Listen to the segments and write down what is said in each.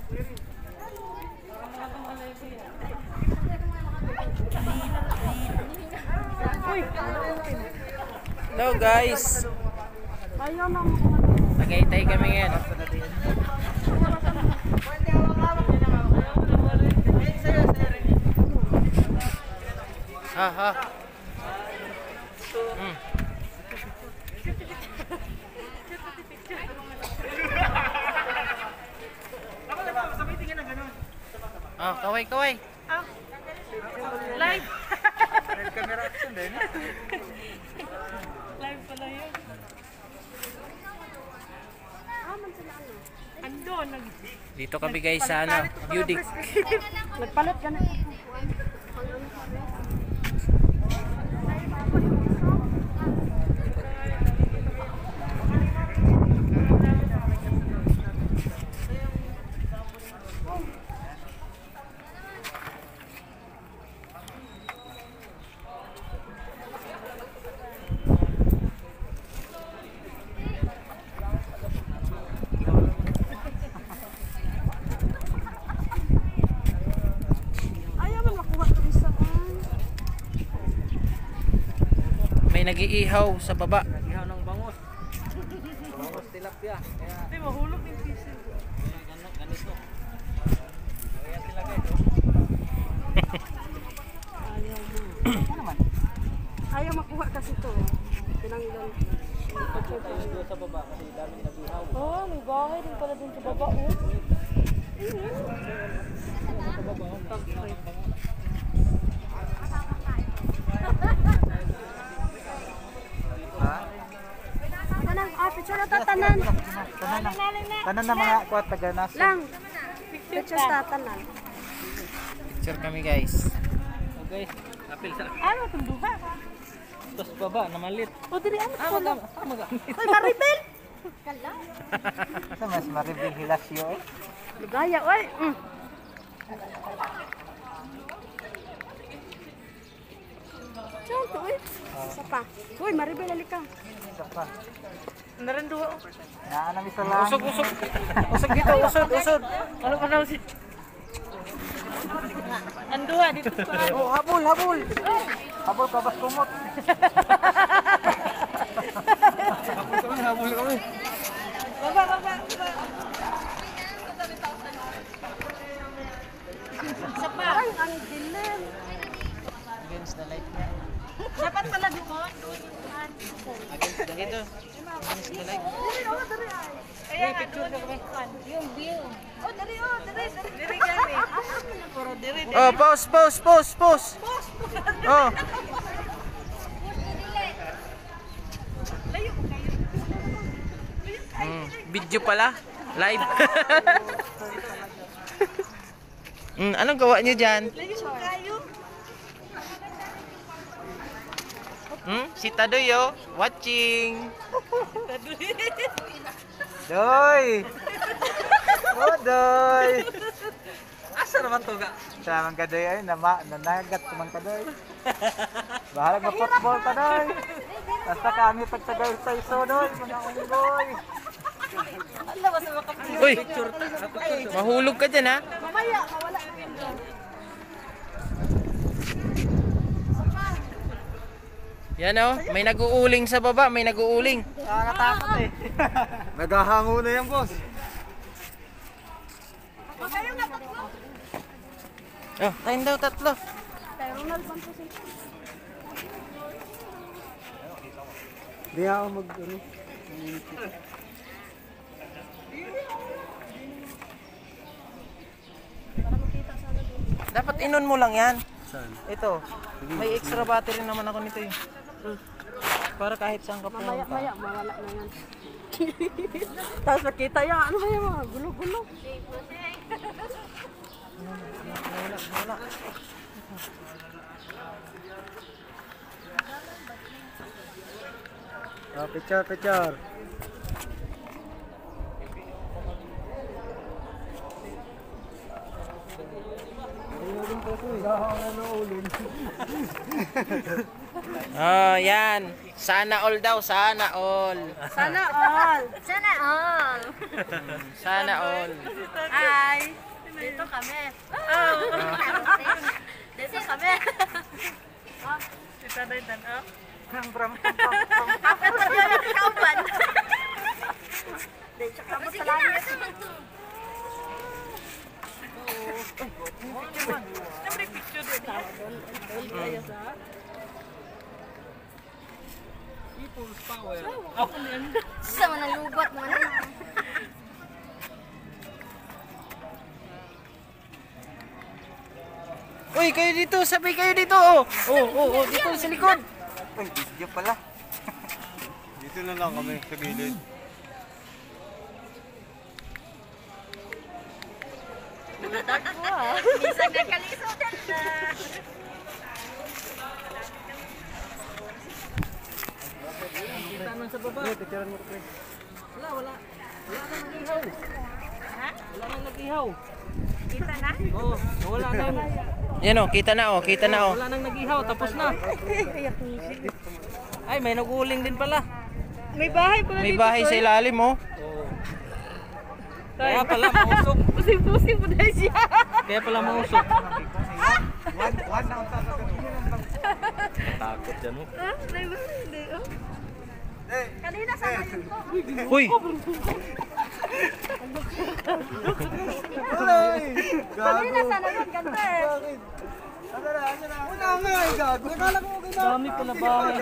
Hello guys. Tagaytay kami ngayon. Ha. Kaway. Live. Red camera action din. Live pala yun. Andun. Dito kami guys sa Budik. Nagpalit ka na. Nag-iihaw sa baba. Nag-ihaw ng bangus. Bangus tilapia. Kaya Hindi, mahulog yung piso. ganito. Kaya sila guys. Ano naman? Ayaw makuha kasi ito. Pinanggal. Tayo sa baba kasi daming nag-ihaw. Oo, may bahay din pala dun sa baba. Picture na tatanan. Tanan na mga kuat taganas. Lang. Picture sa tatanan. Picture kami guys. So guys, apil sa Ano itong duha? tos baba na malit. O, dili ano? Magamit. Ay, maribel! Kala. Sa mas maribig hilasyo eh. Lugaya, oy. Diyan, uy. Isa pa. Uy, maribel, halika. Isa pa. Naranduha. Naanam isa lang. Usog dito, usod. Ano pa na si? Anduha dito pa. Oh, habol. Habol ka bas kumot. Habol kami. Baba. Isa pa. Ay, ang dilim. Against the light niya. Dapat pala doon. Against the light. Kaya picture ka kami. Yung view. Oh, dari. Dari kami. Puro dari. Oh, pause. Oh. Layo mo kayo. Video pala. Live. Anong gawa niyo dyan? Layo mo kayo. Si Tadoy watching. Doy! Doy! Asa naman to ga? Sa mga kadoy ay nanagat sa mga kadoy. Bahala nga football ka doy. Basta kami pagtagay sa iso doy, mga unggoy. Allah, basta makapicture. Uy, mahulog ka dyan ha. Mamaya, mawala. Yan may nag-uuling sa baba, may nag-uuling. Nakakatakot eh. Naghahango na yan, boss. Kayo nga tatlo. Tayong daw tatlo. Kay Ronald Banto sila. Di ako Dapat inon mo lang yan. Saan? Ito, may extra battery naman ako nito eh. Para kahit saan ka pumunta. Maya, mawala na yan. Tapos makita yan, ano kaya mga gulo-gulo. Wala. Oh, picture. Ayun kasi, gahangan na uling. Oh, yan. Sana all daw, sana all. Sana all. Sana all. Sana all. Hi. Dito kami. Oh. Dito kami. Oh, dito na ito. Oh. Kapit na yun ang kauban. Dito kami sa langit. Picture din. People's power. Sama ng lubat mo na. Uy, kayo dito, sabay kayo dito. Oh, dito sa likod. Uy, video pala. Dito na lang kami sa gilid. Minsan nagkalisudan na. Kita nang sa baba. Picturean mo, pre. Wala. Wala nang nag-ihaw. Ha? Wala nang nag-ihaw. Kita na? Oo, wala nang. Yan oh, kita na oh, kita na oh. Wala nang nag-ihaw, tapos na. Ay, may naguling din pala. May bahay pala May bahay sa ilalim oh. Kaya pala mausok. Pusing-pusing po dahil siya. Kaya pala mausok. One na ang Takot dyan oh. Ha? May bahay hindi oh. Kanina sana yun po. Uy! Kanina sana yun, ganda eh. Dami pala bahay.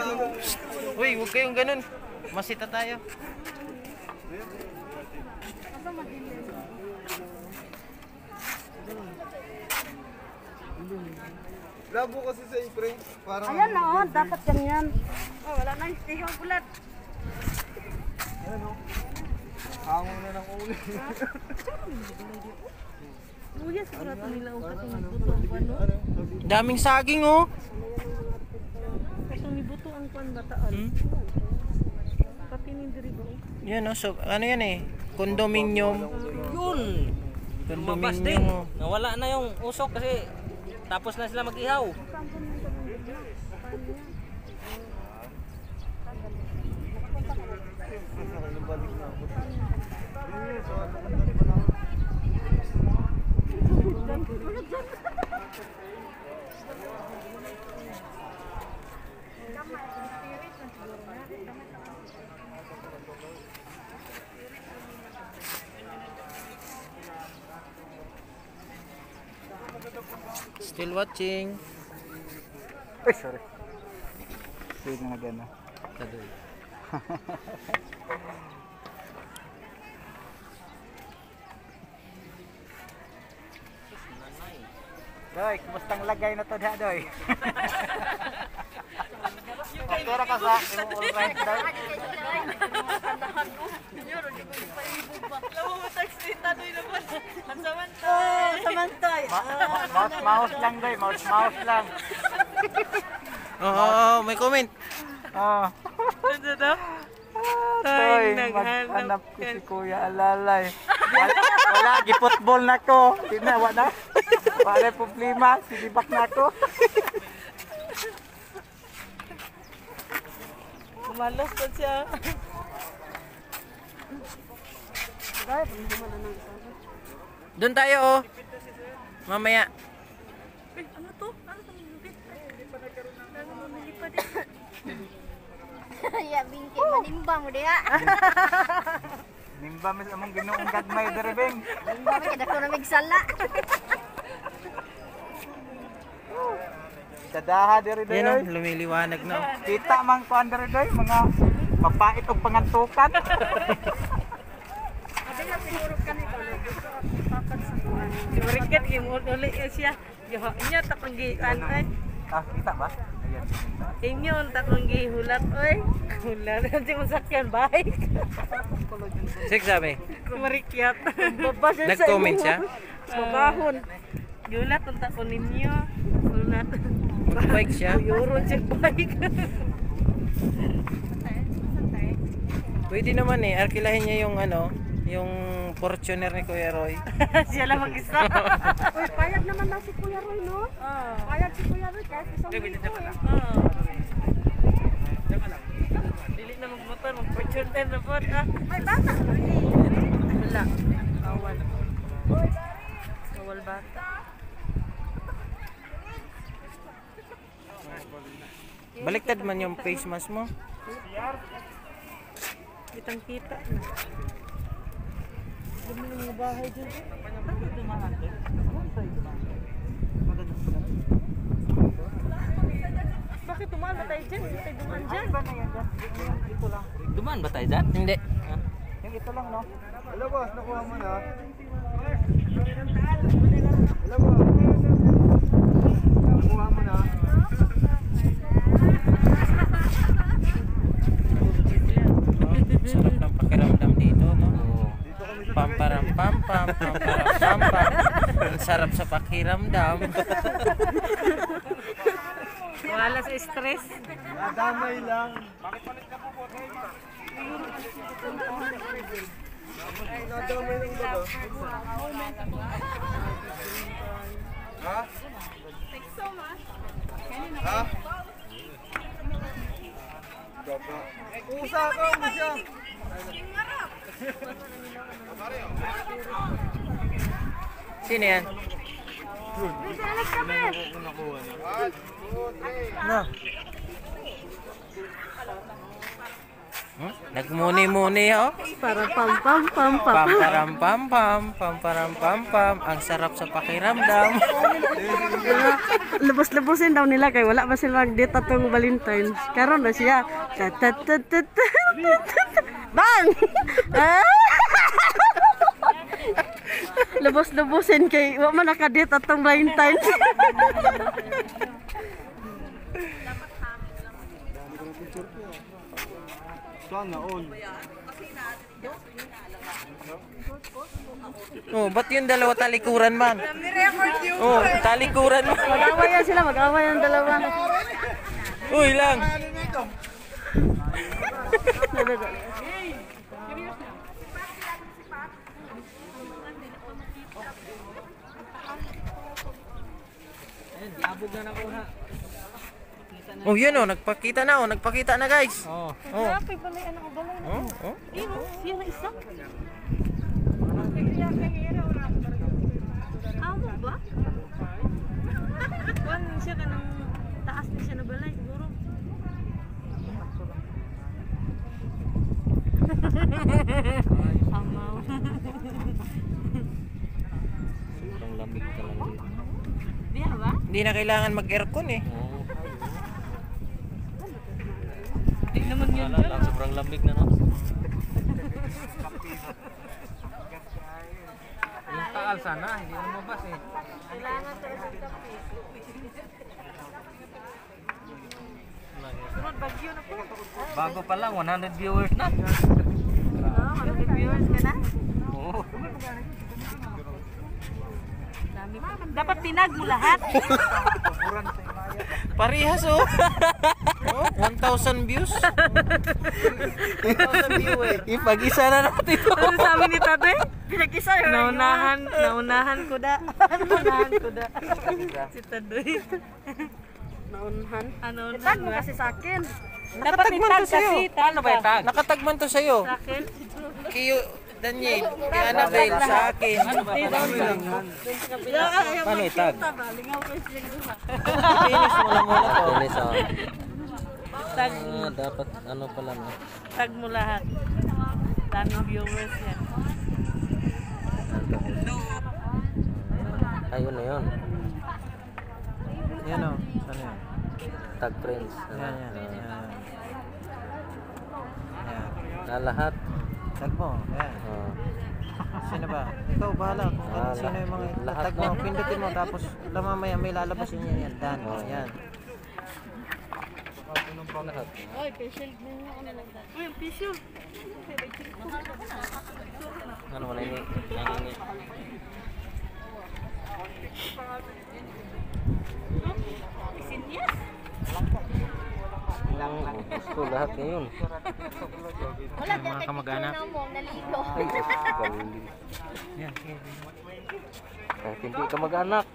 Uy, huwag kayong ganun. Masita tayo. Labo kasi sa ipre. Parang Ayan na oh, dapat ganyan. Oh, wala na yung ihaw bulat. hango na ng ulo. Kuya, sigurado nila ang katong buto ang pan, no? Daming saging oh. Katong buto ang pan bataan. Pati ni diri ba? Yan oh, so ano yan eh? Condominium. Yun! Lumabas din. Condominium oh. Nawala na yung usok kasi tapos na sila mag-ihaw. Still watching. Ay, sorry. Sige na gana. Tadoy. Doy, kumustang lagay na to diha, Doy? Okay ra ka sa imong all right, Doy? Samantay. Mouse lang, Doy. Mouse lang. Oh, may comment. Oh. Ano daw? Doy, maghanap ko si Kuya Alalay. Wala, giputbol na ko. Tinawa na. Wala problema, sinibak na ko. Malas pa siya. Doon tayo oh. Mamaya. Ano to? Ano to? Ya, bingkit manimba mo diha. Nimba mis among Ginoong gagmay dere beng. Nimba mo kada ko na migsala. Dadaha dere Yan oh, doy. lumiliwanag na oh. Kita man ko dere doy mga mapait og pangantukan. Ada lang siguro kanito. Papat sa kuan. Riket yung uli siya. Yo, nya ta panggian ay. Ah, kita ba? Ayan. Inyon ta panggihulat oy. Hulat sa masakyan bike. Sik sabi. Marikyat. Baba siya sa Nag-comment siya? Babahon. Gulat unta ko ninyo. Gulat. Mag-bike siya. Yuro siya bike. Pwede naman eh, arkilahin niya yung ano, yung Fortuner ni Kuya Roy. Siya lang mag-isa. Uy, payag naman daw si Kuya Roy, no? Payag si Kuya Roy kahit isang linggo eh. Dili na magmotor, mag-fortune time na po. May bata. Wala. Awal. Awal bata. Baliktad man yung face mask mo. Kitang kita. Dami ng mga bahay dyan. Bakit tumaan ba tayo dyan? Hindi tayo dumaan dyan. Ito lang. Dumaan ba tayo dyan? Hindi. Yung ito lang, no? Hello boss, nakuha mo na. Hello boss. Nakuha mo na. Sarap ng pakiramdam dito, no? Pamparam pam pam, pamparam pam pam. Ang sarap sa pakiramdam. Wala sa stress. Nadamay lang. Nadamay lang ba? Ha? Ha? Usa ka mo siya. Sino yan? No. Nagmuni-muni oh. Para pam pam pam pam. Pamparam pam pam, pamparam pam pam. Ang sarap sa pakiramdam. Lubos-lubosin daw nila kay wala ba sila mag-date atong Valentine's. Karon na siya. Bang! Lubos-lubosin kay wa man naka-date atong Valentine's. Sana all. Oh, ba't yung dalawa talikuran man? Oh, talikuran man. Mag-away yan sila, mag-away ang dalawa. Uy lang. Abog na nakuha. Oh, yun oh, nagpakita na guys. Oo. Oh. Grabe pala yan ako balay. Oh, oh. Siya na isa. Amo ba? Kuan siya ka ng taas na siya na balay siguro. Amaw. Sobrang lamig ka lang dito. Diya ba? Hindi na kailangan mag-aircon eh. Oo. Di naman yun. Sobrang lamig na no. Yung taal sana, hindi na mabas eh. Kailangan sa isang kape. Sunod bagyo na po. Bago pa lang, 100 viewers na. Mag viewers ka na? Oo. Dapat tinag mo lahat. Parehas oh. Oh, 1,000 views. 1,000 viewers. Ipag-isa na natin ito. Ano sabi ni tate? Pinag-isa yun. Naunahan ko da. Naunahan ko da. Si Tadoy. Naunahan? Itag mo kasi sa akin. Dapat Nakatagman to sa'yo. Paano ba yung tag? Nakatagman to sa'yo. Sa akin? Kiyo, Daniel, kay Annabelle, sa akin. Paano yung tag? Lingaw ko siya duha. Finish mo lang muna to. Bilis oh. Tag, Dapat ano pala no? tag mo lahat. Daming viewers yan. Ayun na yun. Yan oh. Saan yan? Tag friends. Yan, yan. Yan. Yan. Na lahat. Tag mo. Yan. Oh. Sino ba? Ikaw bahala kung sino yung mga lahat tag mo. Pindutin mo tapos mamaya may lalabas yun yan. Dan. Yan. Lahat. Oy, facial mo ano lang dyan. Uy, facial. Ano man ini? Nangingi. Sinyas? Gusto lahat ngayon. Wala, Mga kamag-anak. mo, naligo. Ay, galing. Yan. Sige. Kahit hindi ka mag-anak.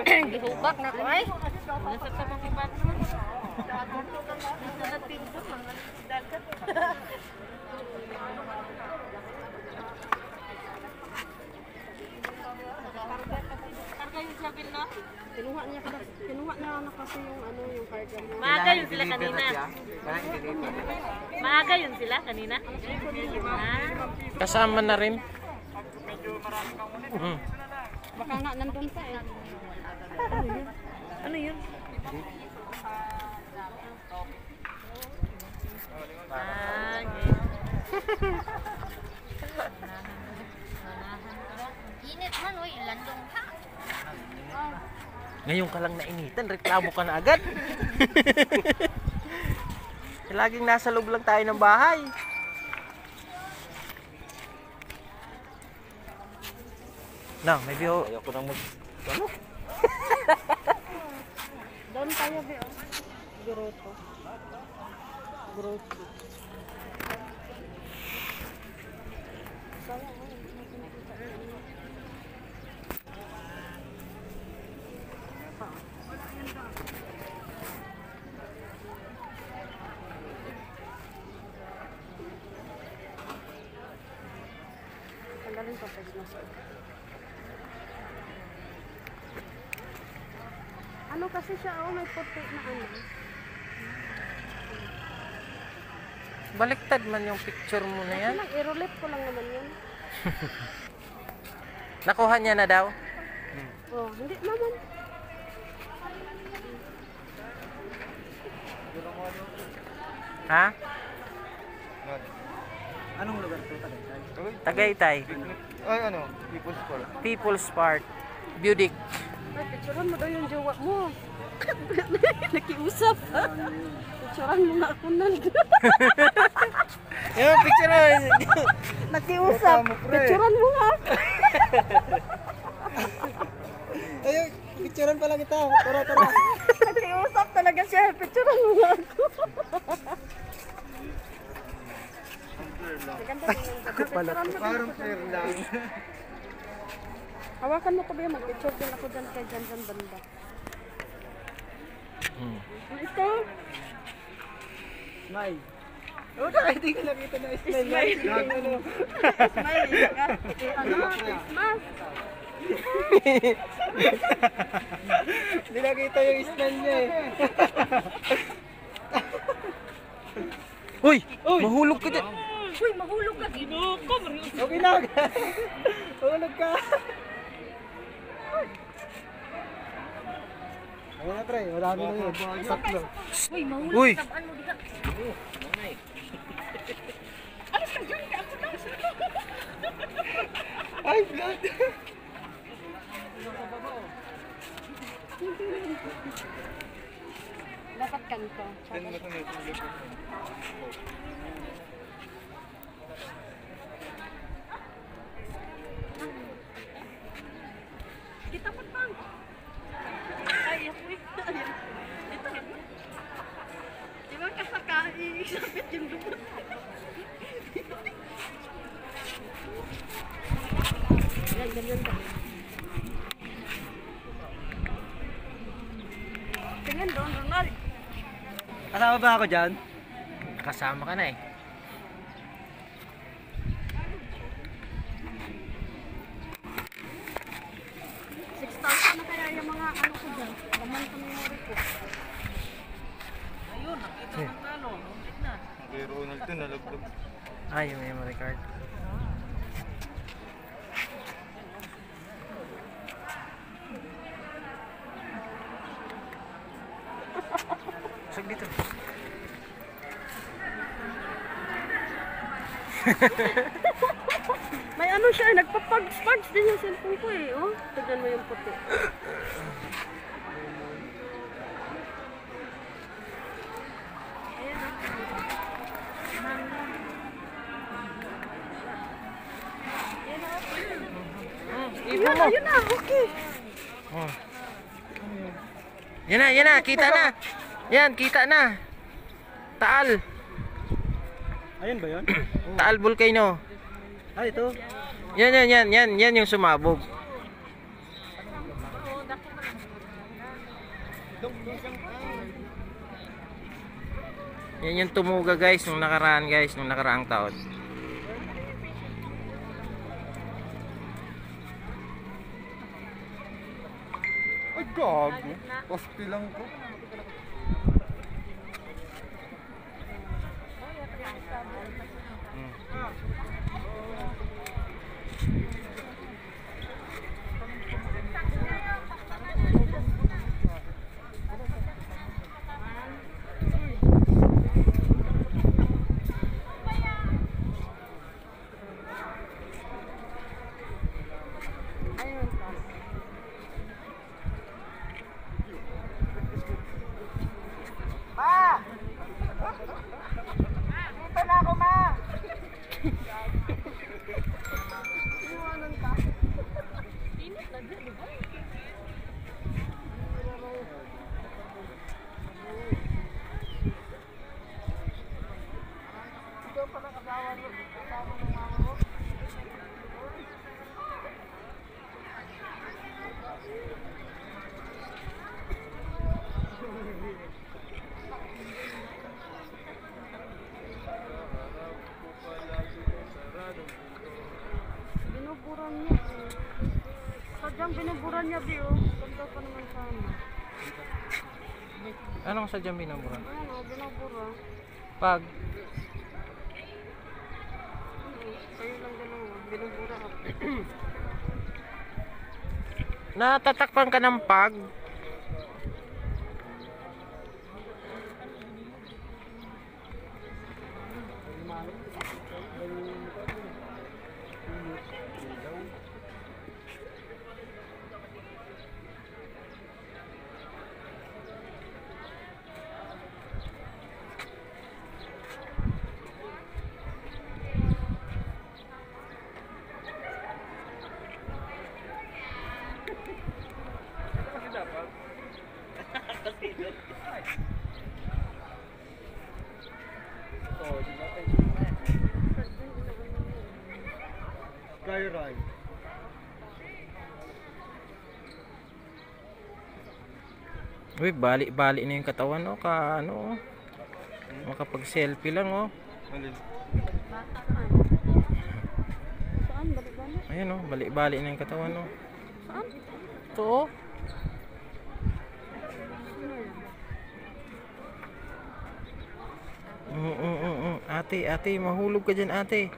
Gihubak na ko ay. Nasa sa mga iba. Kinuha niya na kasi yung ano yung card niya. Maaga yun sila kanina. Maaga yun sila kanina. Kasama na rin. Baka nga nandun pa eh. Ano yun? Init man, uy, landong ka. Ngayon ka lang nainitan, reklamo ka na agad. Laging nasa loob lang tayo ng bahay. No, maybe ayoko nang ano? Doon tayo, Beo. Grotto. Grotto. Tanggalin pa face mask. Ano kasi siya, oh, may puti na ano. Baliktad man yung picture mo na yan. Lang, i-roulette ko lang naman yun. Nakuha niya na daw. Oh, hindi naman. Ha? Anong lugar to? Tagaytay. Ay, ano? People's Park. People's Park. Budik. Ay, picturean mo daw yung jowa mo. Nakiusap. Picturean mo na ako nan. Yung picture mo. Nakiusap. Picturean mo nga. Ay, picturean pala kita. Tara, tara. Nakiusap talaga siya. Picturean mo nga ako. Ako pala. Parang fair lang. Hawakan mo ko ba yung mag-picture din ako dyan kay dyan banda. Ito. Smile. Oh, hindi ko nakita na smile. Smile. Ano? Mas. Hindi nakita yung smile niya eh. Uy! Mahulog ka dyan. Uy, mahulog ka. Ginuko. Okay na. Hulog ka. Ayun na, pre. Marami na yun. Saklo. Uy, mahulog. Uy! Sabaan mo dito. Ay, blood. Dapat kanto. Kita pa bang? Ay, ako eh. Ito. Di ba kasakali? Isapit yung lumot. Yan, ganyan ka. Tingnan doon, Ronald. Kasama ba ako dyan? Kasama ka na eh. Na kaya yung mga ano ko dyan. Laman ko memory ko. Ayun, nakita ng ano. Muntik na. Kay Ronald to, nalaglag. Ah, yung memory card. Sag dito. May ano siya, nagpapags-pags din yung cellphone ko eh. Oh, tignan mo yung puti. Ipo mo. Ayun na, okay. Oh. Yan na, kita na. Yan, kita na. Taal. Ayun ba yun? Taal volcano. Ah, ito. Yan yung sumabog. Yan yung tumuga guys nung nakaraan guys, nung nakaraang taon. Ay, gago. Posti lang ko. Dito na ako, ma! Binuburan niya. Sadyang binuburan niya, Bio. Ganda pa naman sana. Anong sadyang binubura? Ano, binubura. Pag Kayo lang dalawa. Binubura ako. natatakpan ka ng pag. Skyride. Uy, bali-bali na yung katawan oh, ka ano oh. Makapag-selfie lang oh. Saan? Balik-balik? Ayan oh, bali-bali na yung katawan oh. Saan? Ito oh. Ate, mahulog ka dyan ate.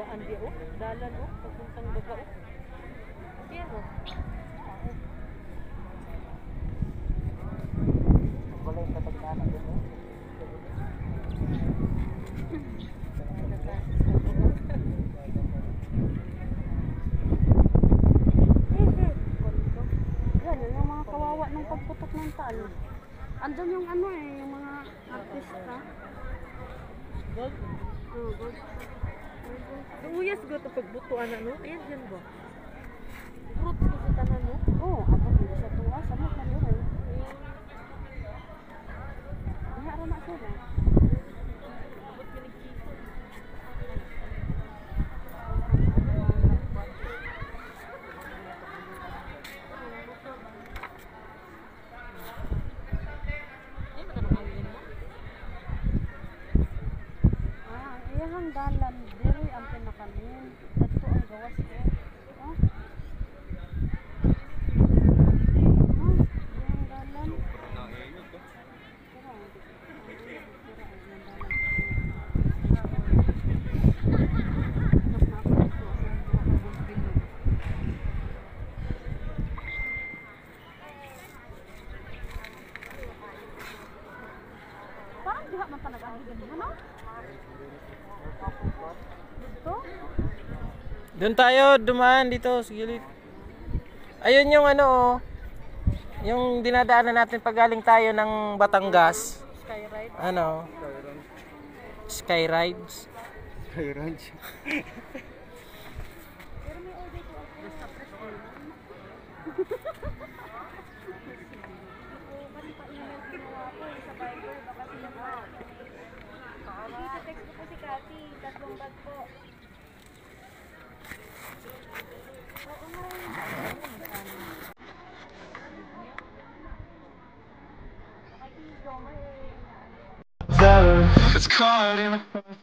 Daan di oh, dalan oh, papuntang baga oh. Pero Wala yung katagnanan dyan oh. yan, yung mga kawawa ng pagputok ng talo. Andun yung ano eh, yung mga artista. Gold? Oo, gold. Uyas go to pagbutuan ano? Ayan dyan ba? Fruit ko sa tanan mo? Oo, ako dito sa tuwa. Sama ka nyo eh. Nahara na sila. ang dalan diri ang pinakamin. Dito ang gawas ko. Oh. Ang dalan. Parang diha man talaga ang ganyan, no? Dito? Doon tayo, dumaan dito sa gilid. Ayun yung ano, oh. Yung dinadaanan natin pag galing tayo ng Batangas. Skyride. Ano? Sky rides. Text ko po si Cathy, 3 bag po. It's caught in a